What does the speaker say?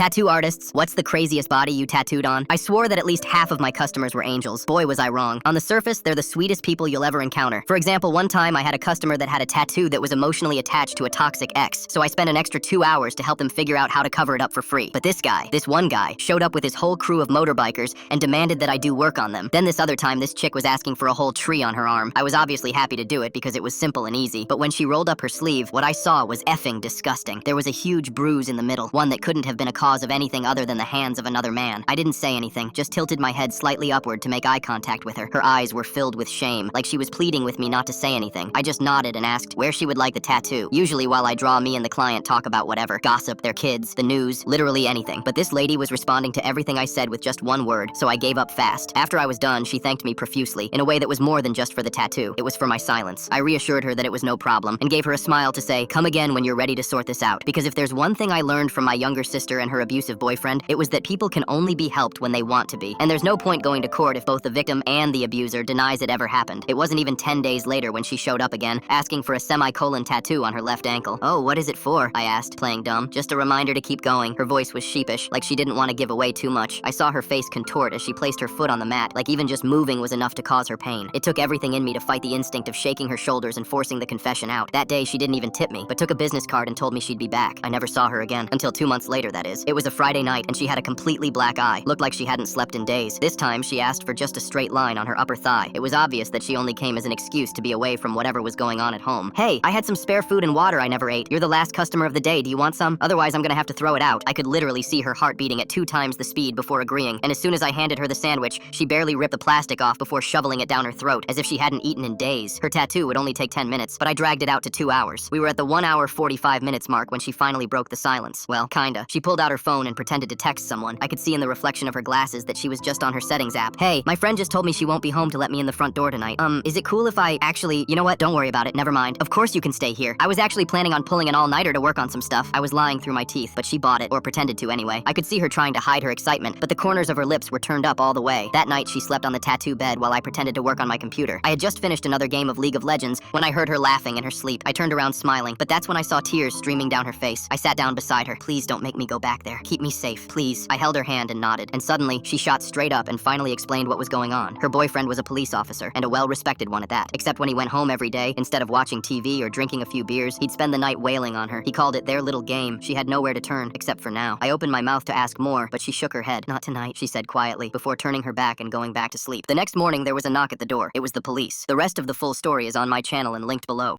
Tattoo artists, what's the craziest body you tattooed on? I swore that at least half of my customers were angels. Boy, was I wrong. On the surface, they're the sweetest people you'll ever encounter. For example, one time I had a customer that had a tattoo that was emotionally attached to a toxic ex, so I spent an extra 2 hours to help them figure out how to cover it up for free. But this one guy, showed up with his whole crew of motorbikers and demanded that I do work on them. Then this other time, this chick was asking for a whole tree on her arm. I was obviously happy to do it because it was simple and easy, but when she rolled up her sleeve, what I saw was effing disgusting. There was a huge bruise in the middle, one that couldn't have been a cause of anything other than the hands of another man. I didn't say anything, just tilted my head slightly upward to make eye contact with her. Her eyes were filled with shame, like she was pleading with me not to say anything. I just nodded and asked where she would like the tattoo. Usually while I draw, me and the client talk about whatever, gossip, their kids, the news, literally anything. But this lady was responding to everything I said with just one word, so I gave up fast. After I was done, she thanked me profusely, in a way that was more than just for the tattoo. It was for my silence. I reassured her that it was no problem, and gave her a smile to say, come again when you're ready to sort this out. Because if there's one thing I learned from my younger sister and her abusive boyfriend, it was that people can only be helped when they want to be. And there's no point going to court if both the victim and the abuser denies it ever happened. It wasn't even 10 days later when she showed up again, asking for a semicolon tattoo on her left ankle. Oh, what is it for? I asked, playing dumb. Just a reminder to keep going. Her voice was sheepish, like she didn't want to give away too much. I saw her face contort as she placed her foot on the mat, like even just moving was enough to cause her pain. It took everything in me to fight the instinct of shaking her shoulders and forcing the confession out. That day, she didn't even tip me, but took a business card and told me she'd be back. I never saw her again, until 2 months later, that is. It was a Friday night, and she had a completely black eye. Looked like she hadn't slept in days. This time, she asked for just a straight line on her upper thigh. It was obvious that she only came as an excuse to be away from whatever was going on at home. Hey, I had some spare food and water I never ate. You're the last customer of the day. Do you want some? Otherwise, I'm gonna have to throw it out. I could literally see her heart beating at 2 times the speed before agreeing, and as soon as I handed her the sandwich, she barely ripped the plastic off before shoveling it down her throat, as if she hadn't eaten in days. Her tattoo would only take 10 minutes, but I dragged it out to 2 hours. We were at the 1 hour 45 minutes mark when she finally broke the silence. Well, kinda. She pulled out her phone and pretended to text someone. I could see in the reflection of her glasses that she was just on her settings app. Hey, my friend just told me she won't be home to let me in the front door tonight. Is it cool if I actually, you know what? Don't worry about it. Never mind. Of course you can stay here. I was actually planning on pulling an all-nighter to work on some stuff. I was lying through my teeth, but she bought it, or pretended to anyway. I could see her trying to hide her excitement, but the corners of her lips were turned up all the way. That night, she slept on the tattoo bed while I pretended to work on my computer. I had just finished another game of League of Legends when I heard her laughing in her sleep. I turned around smiling, but that's when I saw tears streaming down her face. I sat down beside her. Please don't make me go back there. Keep me safe, please. I held her hand and nodded, and suddenly, she shot straight up and finally explained what was going on. Her boyfriend was a police officer, and a well-respected one at that. Except when he went home every day, instead of watching TV or drinking a few beers, he'd spend the night wailing on her. He called it their little game. She had nowhere to turn, except for now. I opened my mouth to ask more, but she shook her head. Not tonight, she said quietly, before turning her back and going back to sleep. The next morning, there was a knock at the door. It was the police. The rest of the full story is on my channel and linked below.